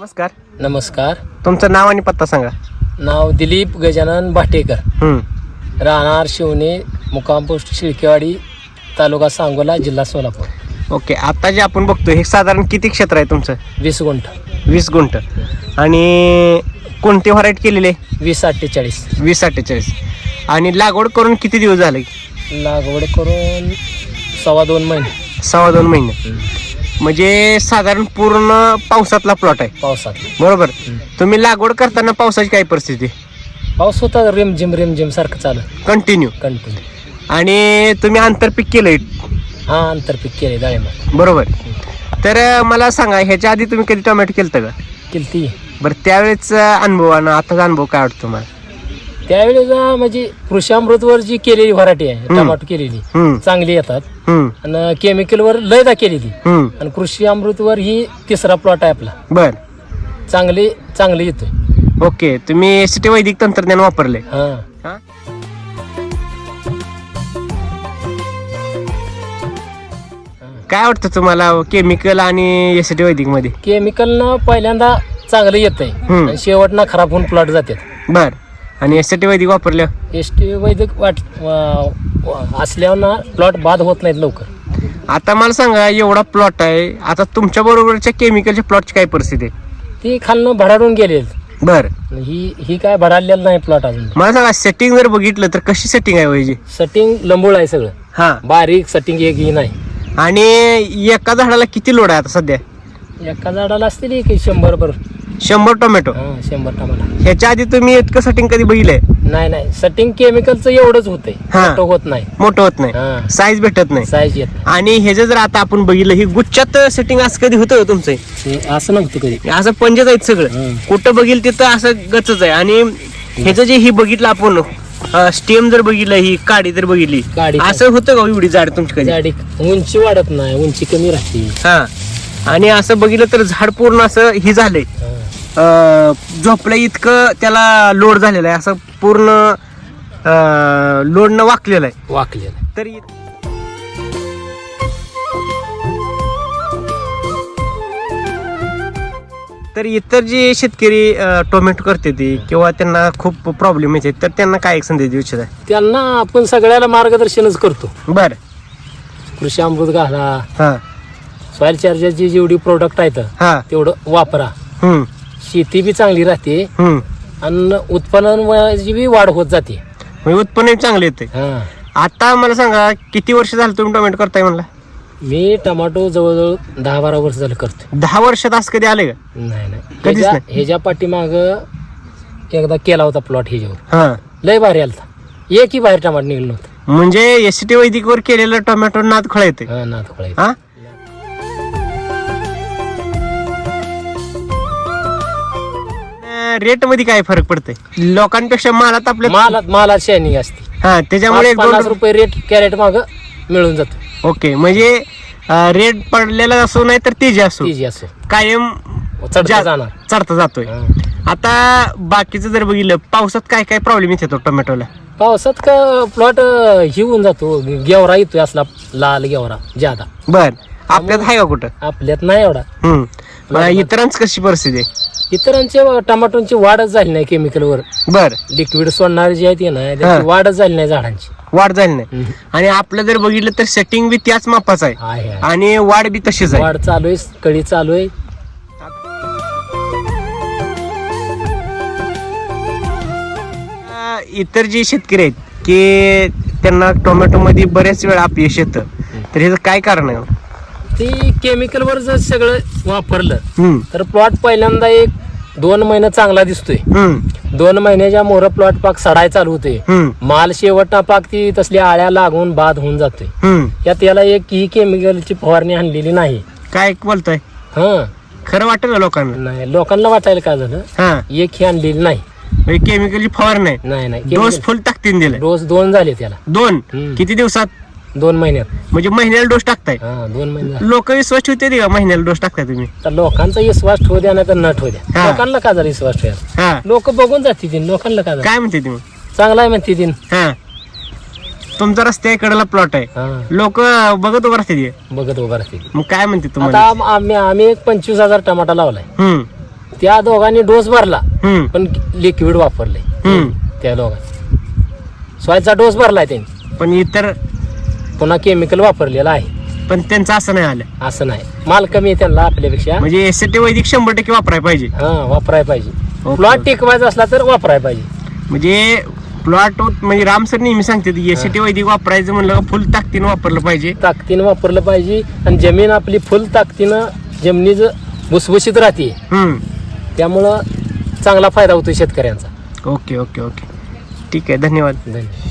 नमस्कार. नमस्कार. तुमचं नाव आणि पत्ता सांगा. नाव दिलीप गजानन भाटेकर, राहणार शिवणे, मुक्काम पोस्ट शिळकेवाडी, तालुका सांगोला, जिल्हा सोलापूर. ओके. आता जे आपण बघतो हे साधारण किती क्षेत्र आहे तुमचं? 20 गुंठ. 20 गुंठ. आणि कोणती व्हरायटी केलेली आहे? 2048. 2048. आणि लागवड करून किती दिवस झाले? लागवड करून 2.25 महिने. 2.25 महिने. म्हणजे साधारण पूर्ण पावसातला प्लॉट आहे. पावसात. बरोबर. तुम्ही लागवड करताना पावसाची काय परिस्थिती? पाऊस होता, रिमझिम सारखं चालू कंटिन्यू. आणि तुम्ही आंतरपीक केलंय? हा, आंतरपीक केले डाळिंब. बरोबर. तर मला सांगा, ह्याच्या आधी तुम्ही कधी टोमॅटो केलं का? केलती. बरं, त्यावेळेचा अनुभव आणि आताचा अनुभव काय वाटतो तुम्हाला? त्यावेळेला म्हणजे कृषी अमृतवर जी केलेली व्हरायटी आहे टमाटो केलेली चांगली येतात. आणि केमिकलवर लयदा केलेली. आणि कृषी अमृतवर ही तिसरा प्लॉट आहे आपला. बर. चांगली येतोय. ओके. तुम्ही ST वैदिक तंत्रज्ञान वापरले? हा. काय वाटतं तुम्हाला केमिकल आणि ST वैदिक मध्ये? केमिकलनं पहिल्यांदा चांगलं येतंय आणि शेवटना खराब होऊन प्लॉट जातात. बर. आणि ST वैदिक वापरल्या? ST वैदिक असल्यावर ना प्लॉट बाद होत नाहीत लवकर. आता मला सांगा, एवढा प्लॉट आहे, आता तुमच्या बरोबरच्या केमिकलच्या प्लॉटची काय परिस्थिती आहे? ती खालनं भडाडून गेले. बर. ही काय भडाडलेलं नाही प्लॉट अजून. मला सांगा, सेटिंग जर बघितलं तर कशी सेटिंग आहे पाहिजे? सेटिंग लंबूळ आहे सगळं. हा. बारीक सेटिंग एक ही नाही. आणि एका झाडाला किती लोड आहे आता सध्या? एका झाडाला असतील की 100 बरोबर. 100 टोमॅटो. 100 टमाटा. ह्याच्या आधी तुम्ही इतकं सेटिंग कधी बघितलंय? नाही. सेटिंग केमिकलचं एवढंच होतंय. मोठं होत नाही. मोठं होत नाही. साईज भेटत नाही. साईज येत नाही. आणि हे जर आता आपण बघितलं, ही गुच्छात सेटिंग असं कधी होतं तुमचं? असं नव्हतं कधी. असं पंचच आहेत सगळं. कुठं बघील तिथं असं गचच आहे. आणि ह्याचं जे ही बघितलं आपण स्टेम जर बघितलं, ही काडी जर बघितली, असं होतं का एवढी झाड तुमची कधी? झाडी उंची वाढत नाही, उंची कमी राहते. हा. आणि असं बघितलं तर झाड पूर्ण असं ही झालंय, झोपलं इतकं त्याला लोड झालेला आहे, असं पूर्ण लोडनं वाकलेलं आहे. तर इतर जे शेतकरी टोमॅटो करते ते किंवा त्यांना खूप प्रॉब्लेम येते, तर त्यांना काय एक संदेश देऊ इच्छित आहे? त्यांना आपण सगळ्याला मार्गदर्शनच करतो. बर. कृषी अमृत घाला, हा. सॉइल चार्जरची जेवढी प्रोडक्ट आहेत तेवढं वापरा. शेती बी चांगली राहते आणि उत्पन्नाची बी वाढ होत जाते. उत्पन्न चांगले येते. आता मला सांगा, किती वर्ष झालं तुम्ही टोमॅटो करताय म्हणला? मी टमाटो जवळजवळ 10-12 वर्ष झालं करतो. 10 वर्षात असं कधी आले का? नाही. कधीच नाही. ह्याच्या पाठीमाग एकदा केला होता प्लॉट ह्याच्यावर. हा. लय भारी आलता. एकही बाहेर टमाटर निघलं नव्हतं. म्हणजे ST वैदिक वर केलेलं टोमॅटो नाद खळा येते. नाद खळा. हा. रेट मध्ये काय फरक पडतंय? लोकांपेक्षा मालात आपल्या मालात शायनिंग असते. हा. त्याच्यामुळे 50 रुपये रेट कॅरेट माग मिळून जातो. ओके. म्हणजे रेट पडलेला असो नाही तर तेजी असो, कायम चढता जातोय. आता बाकीचं जर बघितलं, पावसात काय काय प्रॉब्लेम येतो टोमॅटोला? पावसात का प्लॉट ही होऊन जातो, गेवरा येतोय असला लाल गेवरा ज्यादा. बर. आपल्यात आहे का कुठं? आपल्यात नाही एवढा. इतरांच कशी परिस्थिती आहे? इतरांच्या टमाटोची वाढच झाली नाही केमिकलवर. बर. लिक्विड सोडणारे जे आहेत ना, त्याची वाढच झाली नाही, झाडांची वाढ झाली नाही. आणि आपलं जर बघितलं तर सेटिंग बी त्याच मापाच आहे आणि वाढ बी तशीच आहे. वाढ चालू आहे, कळी चालू आहे. इतर जे शेतकरी आहेत की त्यांना टोमॅटो मध्ये बऱ्याच वेळा अपयश येतं, तर ह्याचं काय कारण आहे? ते केमिकलवर जर सगळं वापरलं तर प्लॉट पहिल्यांदा 1-2 महिने चांगला दिसतोय. 2 महिन्याच्या मोर प्लॉट पाक सडाय चालू होते. माल शेवटना पाक ती तसल्या आळ्या लागून बाद होऊन जातोय. त्याला एक ही केमिकलची फवारणी आणलेली नाही. काय बोलतोय? खरं वाटेल लोकांना? नाही, लोकांना वाटायला काय झालं, एक ही आणलेली नाही. केमिकलची फवारणी नाही. डोस फुल टाकतीन दिले. डोस 2 झाले त्याला. 2? किती दिवसात? 2 महिन्यात. म्हणजे महिन्याला डोस टाकताय? 2 महिने. लोक विश्वास ठेवते का महिन्याला डोस टाकताय तुम्ही? तर लोकांचा विश्वास ठेवू द्या नाही तर न ठेवू द्या. लोकांना का जरा विश्वास ठेवा? लोक बघून जाते. लोकांना काय म्हणते तुम्ही? चांगला आहे म्हणते. तुमचा रस्त्याकडेला प्लॉट आहे, लोक बघत उभं राहते. मग काय म्हणते तुम्हाला? आम्ही 25,000 टमाटा लावलाय. त्या दोघांनी डोस भरला हम्म, पण लिक्विड वापरले हम्म. त्या दोघांनी. सॉयचा डोस भरलाय त्यांनी पण इतर पुन्हा केमिकल वापरलेलं आहे. पण त्यांचं असं नाही आलं. असं नाही, माल कमी आहे त्यांना आपल्यापेक्षा. म्हणजे एसटी वैदिक 100% वापरायला पाहिजे. हा वापरायला पाहिजे. ओके. प्लॉट टिकवायचा असला तर वापरायला पाहिजे. म्हणजे प्लॉट म्हणजे राम सर नेहमी सांगतात एसटी वैदिक वापरायचं म्हणलं का फुल ताकदीनं वापरलं पाहिजे. ताकदीनं वापरलं पाहिजे आणि जमीन आपली फुल ताकदीनं जमिनीच भुसभुशीत राहते. हम्म. त्यामुळं चांगला फायदा होतो शेतकऱ्यांचा. ओके ओके ओके ठीक आहे, धन्यवाद. धन्यवाद.